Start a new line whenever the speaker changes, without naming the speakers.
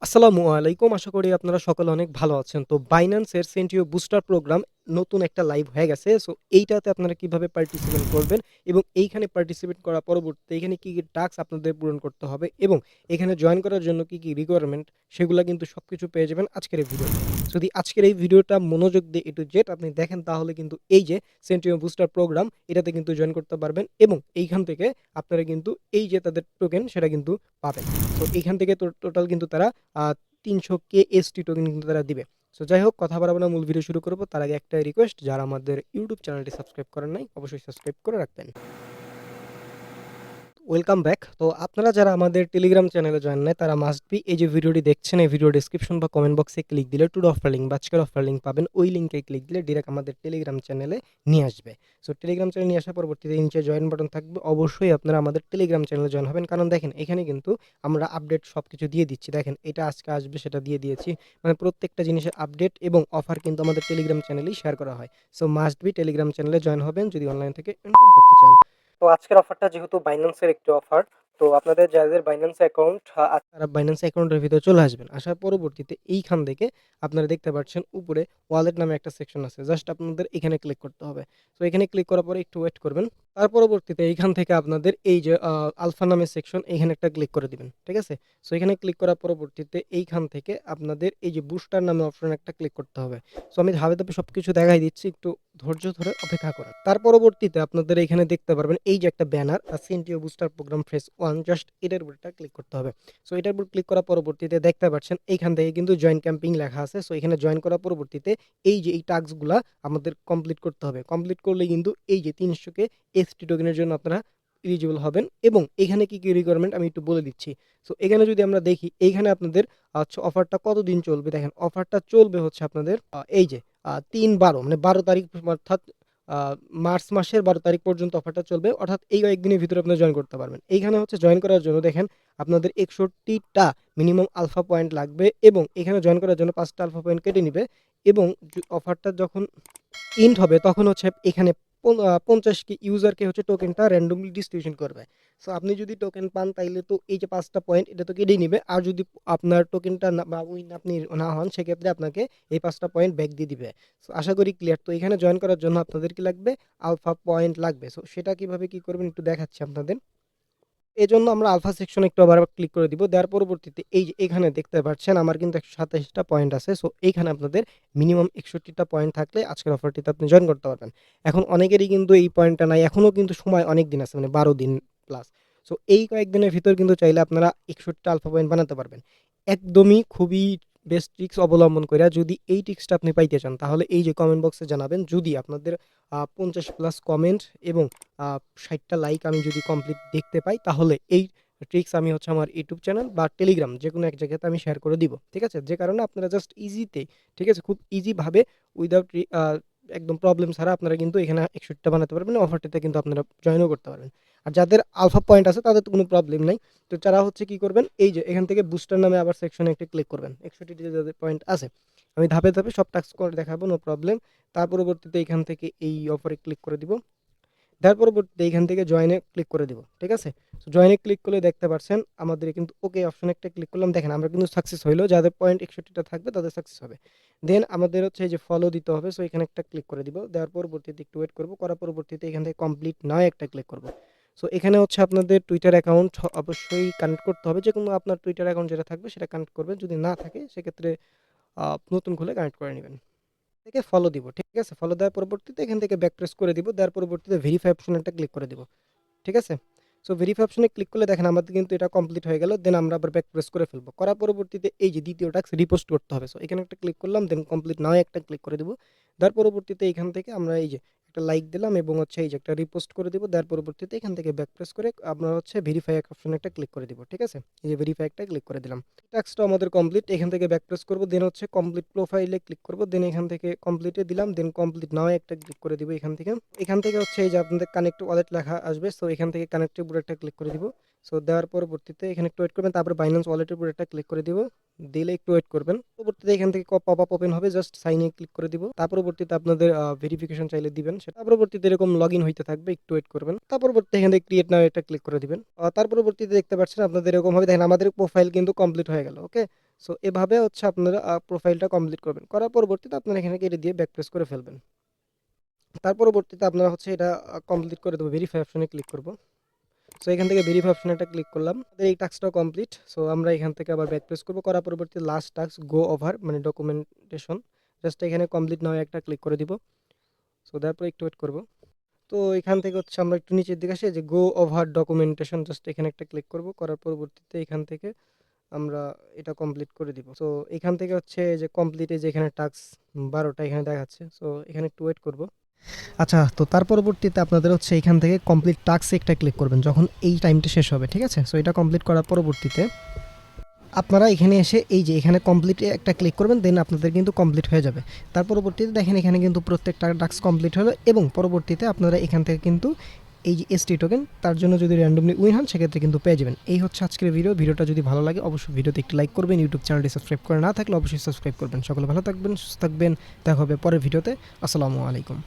আসসালামু আলাইকুম। আশা করি আপনারা সকলে অনেক ভালো আছেন। তো Binance এর সেন্টিও বুস্টার প্রোগ্রাম নতুন একটা লাইভ হয়ে গেছে। সো এইটাতে আপনারা কিভাবে পার্টিসিপেট করবেন এবং এইখানে পার্টিসিপেট করার পরবর্তীতে এখানে কি টাস্ক আপনাদের পূরণ করতে হবে এবং এখানে জয়েন করার জন্য কি রিকোয়ারমেন্ট সেগুলা কিন্তু সবকিছু পেয়ে যাবেন আজকের এই ভিডিওতে। যদি আজকের এই ভিডিওটা মনোযোগ দিয়ে A to Z আপনি দেখেন তাহলে কিন্তু এই যে সেন্টিও বুস্টার প্রোগ্রাম এটাতে কিন্তু জয়েন করতে পারবেন এবং এইখান থেকে আপনারা কিন্তু এই যে তাদের টোকেন সেটা কিন্তু পাবেন। সো এইখান থেকে টোটাল কিন্তু তারা ৩০০ KST টোকেন কিন্তু তারা দিবে। সো যাই হোক কথা বাড়াবো না, মূল ভিডিও শুরু করব। তার আগে একটাই রিকোয়েস্ট, যারা আমাদের ইউটিউব চ্যানেলটি সাবস্ক্রাইব করেন নাই অবশ্যই সাবস্ক্রাইব করে রাখবেন। Welcome back. তো আপনারা যারা আমাদের টেলিগ্রাম চ্যানেলে জয়েন নাই তারা মাস্ট বি এই যে ভিডিওটি দেখছেন এই ভিডিও ডেসক্রিপশন বা কমেন্ট বক্সে ক্লিক দিলে টুডে অফার লিঙ্ক বা আজকের অফার লিঙ্ক পাবেন। ওই লিঙ্কে ক্লিক দিলে ডিরেক্ট আমাদের টেলিগ্রাম চ্যানেলে নিয়ে আসবে। সো টেলিগ্রাম চ্যানেলে নিয়ে আসার পরবর্তীতে নিচে জয়েন বাটন থাকবে, অবশ্যই আপনারা আমাদের টেলিগ্রাম চ্যানেলে জয়েন হবেন। কারণ দেখেন এখানে কিন্তু আমরা আপডেট সবকিছু দিয়ে দিচ্ছি। দেখেন এটা আজকে আসবে সেটা দিয়ে দিয়েছি। মানে প্রত্যেকটা জিনিসের আপডেট এবং অফার কিন্তু আমাদের টেলিগ্রাম চ্যানেলেই শেয়ার করা হয়। সো মাস্ট বি টেলিগ্রাম চ্যানেলে জয়েন হবেন যদি অনলাইন থেকে ইনকাম করতে চান। তো আজকের অফারটা যেহেতু বাইন্যান্সের একটি অফার, তো আপনাদের যাদের বাইন্যান্স অ্যাকাউন্ট তারা বাইন্যান্স অ্যাকাউন্টের ভিতরে চলে আসবেন। আসার পরবর্তীতে এইখান থেকে আপনারা দেখতে পাচ্ছেন উপরে ওয়ালেট নামে একটা সেকশন আছে। জাস্ট আপনাদের এখানে ক্লিক করতে হবে। তো এখানে ক্লিক করার পরে একটু ওয়েট করবেন। তার পরবর্তীতে এইখান থেকে আপনাদের এই যে আলফা নামের সেকশন এখানে একটা ক্লিক করে দিবেন। ঠিক আছে? সো এখানে ক্লিক করার পরবর্তীতে এইখান থেকে আপনাদের এই যে বুস্টার নামে অপশন একটা ক্লিক করতে হবে। সো আমি ধাপে ধাপে সবকিছু দেখাই দিচ্ছি, একটু ধৈর্য ধরে অপেক্ষা করেন। তার পরবর্তীতে আপনাদের এখানে দেখতে পারবেন এই যে একটা ব্যানার সেন্টিও বুস্টার প্রোগ্রাম ফেজ 1, জাস্ট এটার উপর একটা ক্লিক করতে হবে। সো এটার উপর ক্লিক করার পরবর্তীতে দেখতে পাচ্ছেন এইখান থেকে কিন্তু জয়েন ক্যাম্পিং লেখা আছে। সো এখানে জয়েন করার পরবর্তীতে এই যে এই টাস্কগুলা আমাদের কমপ্লিট করতে হবে। কমপ্লিট করলে কিন্তু এই যে ৩০০ কে এসটি টোকেনের জন্য আপনারা এলিজিবল হবেন এবং এখানে কি রিকোয়ারমেন্ট আমি একটু বলে দিচ্ছি। সো এখানে যদি আমরা দেখি এইখানে আপনাদের আচ্ছা অফারটা কতদিন চলবে, দেখেন অফারটা চলবে হচ্ছে আপনাদের এই যে ৩/১২ মানে ১২ তারিখ অর্থাৎ আ মার্চ মাসের ১২ তারিখ পর্যন্ত অফারটা চলবে। অর্থাৎ এই কয়েকদিনের ভিতরে আপনারা জয়েন করতে পারবেন। এইখানে হচ্ছে জয়েন করার জন্য দেখেন আপনাদের ৬১ টা মিনিমাম আলফা পয়েন্ট লাগবে এবং এখানে জয়েন করার জন্য ৫ টা আলফা পয়েন্ট কেটে নিবে এবং অফারটা যখন এন্ড হবে তখন হচ্ছে এখানে ৫০ কে ইউজারকে হচ্ছে টোকেনটা randomly ডিস্ট্রিবিউশন করবে। সো আপনি যদি টোকেন পান তাইলে তো এই যে ৫ টা পয়েন্ট এটা তো কেটেই নিবে। আর যদি আপনার টোকেনটা না বা উইন আপনি না হন সেক্ষেত্রে আপনাকে এই ৫ টা পয়েন্ট ব্যাক দিয়ে দিবে। সো আশা করি ক্লিয়ার। তো এখানে জয়েন করার জন্য আপনাদের কি লাগবে? আলফা পয়েন্ট লাগবে। সো সেটা কিভাবে কি করবেন একটু দেখাচ্ছি আপনাদের। এজন্য আমরা আলফা সেকশনে একটু আবার ক্লিক করে দিব। দেওয়ার পরবর্তীতে এই যে এখানে দেখতে পাচ্ছেন আমার কিন্তু ১২৭ টা পয়েন্ট আছে। সো এইখানে আপনাদের মিনিমাম ৬১ টা পয়েন্ট থাকলে আজকের অফারটিতে আপনি জয়েন করতে পারবেন। এখন অনেকেরই কিন্তু এই পয়েন্টটা নাই। এখনো কিন্তু সময় অনেক দিন আছে, মানে ১২ দিন প্লাস। সো এই কয়েকদিনের ভিতর কিন্তু চাইলে আপনারা ৬১ টা আলফা পয়েন্ট বানাতে পারবেন। একদমই খুবই বেস্ট ট্রিক্স অবলম্বন কইরা যদি এই ট্রিক্সটা আপনি পাইতে চান তাহলে এই যে কমেন্ট বক্সে জানাবেন। যদি আপনাদের ৫০ প্লাস কমেন্ট এবং ৬০ টা লাইক আমি যদি কমপ্লিট দেখতে পাই তাহলে এই ট্রিক্স আমি হচ্ছে আমার ইউটিউব চ্যানেল বা টেলিগ্রাম যেকোনো এক জায়গাতে আমি শেয়ার করে দিব। ঠিক আছে? যে কারণে আপনারা জাস্ট ইজিতে, ঠিক আছে? খুব ইজি ভাবে উইথআউট একদম প্রবলেম ছাড়া আপনারা কিন্তু এখানে ৬১ টা বানাতে পারবেন। অফারটিতে কিন্তু আপনারা জয়েনও করতে পারবেন। আর যাদের আলফা পয়েন্ট আছে তাদের তো কোনো প্রবলেম নাই। তো তারা হচ্ছে কি করবেন, এই যে এখান থেকে বুস্টার নামে আবার সেকশনে একটা ক্লিক করবেন। ৬১ টা যাদের পয়েন্ট আছে। আমি ধাপে ধাপে সব টাস্ক করে দেখাবো, নো প্রবলেম। তার পরবর্তীতে এখান থেকে এই অফারে ক্লিক করে দিব। দেওয়ার পরবর্তীতে এখান থেকে জয়েনে ক্লিক করে দিব। ঠিক আছে? সো জয়েনে ক্লিক করলে দেখতে পাচ্ছেন আমাদের কিন্তু ওকে অপশনে একটা ক্লিক করলাম। দেখেন আমরা কিন্তু সাকসেস হইলো। যাদের পয়েন্ট ৬১ টা থাকবে তাদের সাকসেস হবে। দেন আমাদের হচ্ছে এই যে ফলো দিতে হবে। সো এখানে একটা ক্লিক করে দিব। দেওয়ার পরবর্তীতে একটু ওয়েট করব। করার পরবর্তীতে এখান থেকে কমপ্লিট নাও একটা ক্লিক করব। সো এখানে হচ্ছে আপনাদের টুইটার অ্যাকাউন্ট অবশ্যই কানেক্ট করতে হবে। যেকোনো আপনার টুইটার অ্যাকাউন্ট যেটা থাকবে সেটা কানেক্ট করবেন। যদি না থাকে সেক্ষেত্রে নতুন খুলে কানেক্ট করে নিবেন। থেকে ফলো দিব। ঠিক আছে? ফলো দেওয়ার পরবর্তীতে এখান থেকে ব্যাক প্রেস করে দিব। দেওয়ার পরবর্তীতে ভেরিফাই অপশনে একটা ক্লিক করে দিব। ঠিক আছে? সো ভেরিফাই অপশনে ক্লিক করলে দেখেন আমাদের কিন্তু এটা কমপ্লিট হয়ে গেল। দেন আমরা আবার ব্যাক প্রেস করে ফেলব। করার পরবর্তীতে এই যে দ্বিতীয় টাস্ক রিপোস্ট করতে হবে। সো এখানে একটা ক্লিক করলাম, দেন কমপ্লিট নাও একটা ক্লিক করে দিব। দেওয়ার পরবর্তীতে এখান থেকে আমরা এই যে একটা লাইক দিলাম এবং হচ্ছে এই যে একটা রিপোস্ট করে দিব। দেওয়ার পরবর্তীতে এখান থেকে ব্যাক প্রেস করে আমরা হচ্ছে ভেরিফাই অপশনে একটা ক্লিক করে দিব। ঠিক আছে? এই যে ভেরিফাই একটা ক্লিক করে দিলাম। টাস্কটা আমাদের কমপ্লিট। এখান থেকে ব্যাক প্রেস করব। দেন হচ্ছে কমপ্লিট প্রোফাইলে ক্লিক করব। দেন এখান থেকে কমপ্লিটে দিলাম। দেন কমপ্লিট নাও একটা ক্লিক করে দিব এখান থেকে। এখান থেকে হচ্ছে এই যে আপনাদের কানেক্ট ওয়ালেট লেখা আসবে। সো এখান থেকে কানেক্টের উপর একটা ক্লিক করে দিব। সো দেওয়ার পরবর্তীতে এখানে একটু ওয়েট করবেন। তারপরে বাইন্যান্স ওয়ালেটের উপর একটা ক্লিক করে দিব। দিলে একটু ওয়েট করবেন। পরবর্তীতে এখান থেকে পপ আপ ওপেন হবে। জাস্ট সাইন ইন ক্লিক করে দিব। তার পরবর্তীতে আপনাদের ভেরিফিকেশন চাইলে দিবেন। সেটা পরবর্তীতে এরকম লগইন হইতে থাকবে। একটু ওয়েট করবেন। তার পরবর্তীতে এখান থেকে ক্রিয়েট নাও এটা ক্লিক করে দিবেন। তার পরবর্তীতে দেখতে পাচ্ছেন আপনাদের এরকম হবে। দেখেন আমাদের প্রোফাইল কিন্তু কমপ্লিট হয়ে গেল। ওকে? সো এভাবে হচ্ছে আপনারা প্রোফাইলটা কমপ্লিট করবেন। করার পরবর্তীতে আপনারা এখানে কেটে দিয়ে ব্যাক প্রেস করে ফেলবেন। তার পরবর্তীতে আপনারা হচ্ছে এটা কমপ্লিট করে দেবো, ভেরিফাই অপশনে ক্লিক করব। সো এখান থেকে ভেরিফাই অপশনে একটা ক্লিক করলাম। আমাদের এই টাস্কটাও কমপ্লিট। সো আমরা এখান থেকে আবার ব্যাক প্রেস করব। করার পরবর্তীতে লাস্ট টাস্ক গো ওভার মানে ডকুমেন্টেশন, জাস্ট এখানে কমপ্লিট নাও একটা ক্লিক করে দিব। সো তারপর একটু ওয়েট করব। তো এখান থেকে হচ্ছে আমরা একটু নিচের দিকে আসি, যে গো ওভার ডকুমেন্টেশন, জাস্ট এখানে একটা ক্লিক করব। করার পরবর্তীতে এখান থেকে আমরা এটা কমপ্লিট করে দিব। সো এখান থেকে হচ্ছে যে কমপ্লিটে যে এখানে টাস্ক 12টা এখানে দেখাচ্ছে। সো এখানে একটু ওয়েট করব। আচ্ছা, তো তার পরবর্তীতে আপনাদের হচ্ছে এখান থেকে কমপ্লিট টাস্কে একটা ক্লিক করবেন যখন এই টাইমটা শেষ হবে, ঠিক আছে? সো এটা কমপ্লিট করার পরবর্তীতে আপনারা এখানে এসে এই যে এখানে কমপ্লিটে একটা ক্লিক করবেন, দেন আপনাদের কিন্তু কমপ্লিট হয়ে যাবে। তার পরবর্তীতে দেখেন এখানে কিন্তু প্রত্যেকটা টাস্ক কমপ্লিট হলো এবং পরবর্তীতে আপনারা এখান থেকে কিন্তু এই যে এসটি টোকেন, তার জন্য যদি র্যান্ডমলি উইন হন সেক্ষেত্রে কিন্তু পেয়ে যাবেন। এই হচ্ছে আজকের ভিডিওটা যদি ভালো লাগে অবশ্যই ভিডিওতে একটু লাইক করবেন, ইউটিউব চ্যানেলটি সাবস্ক্রাইব করে না থাকলে অবশ্যই সাবস্ক্রাইব করবেন। সকলে ভালো থাকবেন, সুস্থ থাকবেন, দেখা হবে পরের ভিডিওতে। আসসালামু আলাইকুম।